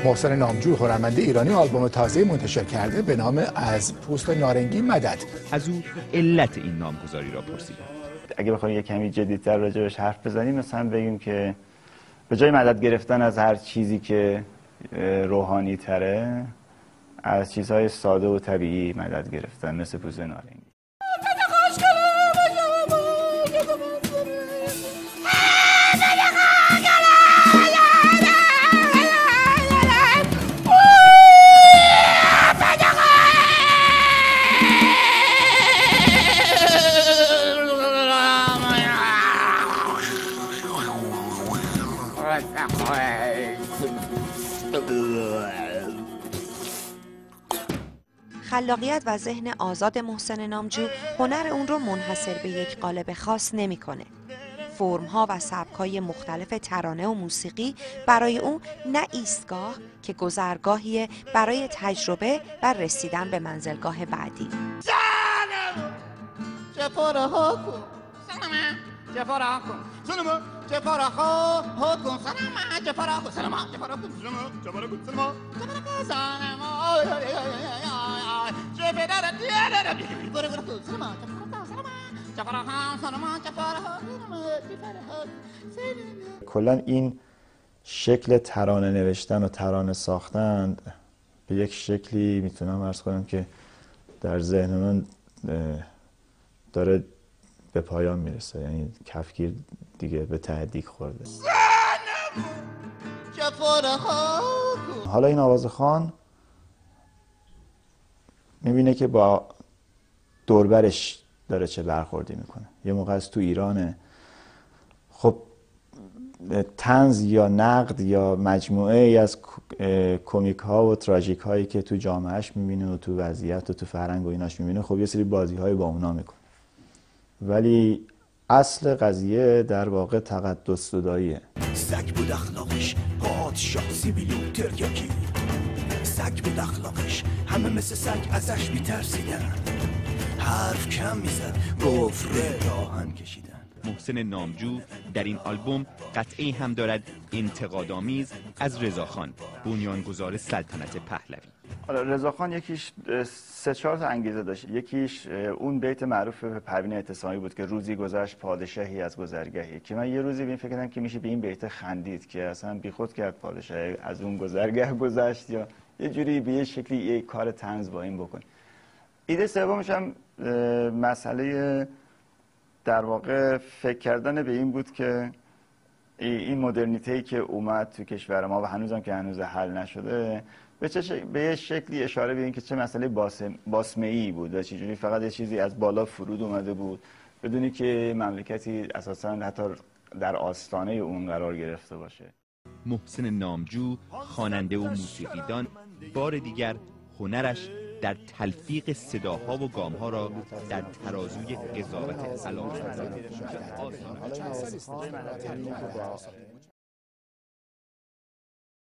محسن نامجو هنرمند ایرانی آلبوم تازه منتشر کرده به نام از پوست نارنگی مدد. از او علت این نامگذاری را پرسیدم. اگه بخوایم یه کمی جدی‌تر راجعش حرف بزنیم، مثلا بگیم که به جای مدد گرفتن از هر چیزی که روحانی تره، از چیزهای ساده و طبیعی مدد گرفتن، مثل پوست نارنگی. خلاقیت و ذهن آزاد محسن نامجو هنر اون رو منحصر به یک قالب خاص نمی‌کنه. فرم‌ها و سبک‌های مختلف ترانه و موسیقی برای او نه ایستگاه که گذرگاهیه برای تجربه و رسیدن به منزلگاه بعدی. کلا این شکل ترانه نوشتن و ترانه ساختن به یک شکلی میتونم عرض کنم که در ذهن من داره به پایان میرسه، یعنی کفگیر دیگه به ته دیگ خورده. حالا این آوازخوان میبینه که با دوربرش داره چه برخوردی میکنه. یه موقع از تو ایرانه، خب طنز یا نقد یا مجموعه ای از کمیک ها و تراژیک هایی که تو جامعهش میبینه و تو وضعیت و تو فرهنگ و ایناش میبینه، خب یه سری بازی های با اونا میکنه. ولی اصل قضیه در واقع تقدس زداییه. سگ بود اخلاقش، پادشاه سیبیل و تریاکی. سگ بود اخلاقش، همه مثل سگ ازش میترسیدن. حرف کم میزد، گفره راهن کشیدن. محسن نامجو در این آلبوم قطعی هم دارد انتقادآمیز از رضاخان، بنیانگذار سلطنت پهلوی. رضاخان یکیش 3-4 تا انگیزه داشت. یکیش اون بیت معروف پروین اعتصامی بود که روزی گذشت پادشاهی از گذرگهی، که من یه روزی به این فکر کردم که میشه به این بیت خندید که اصلا بیخود کرد پادشاهی از اون گذرگه گذشت، یا یه جوری به یه شکلی یه کار طنز با این بکن. ایده سومش هم مسئله در واقع فکر کردن به این بود که این مدرنیته‌ای که اومد تو کشور ما و هنوزم که هنوز حل نشده، به یه شکلی اشاره به این که چه مسئله باسمه‌ای بود و چجوری فقط یه چیزی از بالا فرود اومده بود بدونی که مملکتی اساساً حتی در آستانه اون قرار گرفته باشه. محسن نامجو، خواننده و موسیقیدان، بار دیگر هنرش در تلفیق صداها و گامها را در ترازوی قضاوت علامت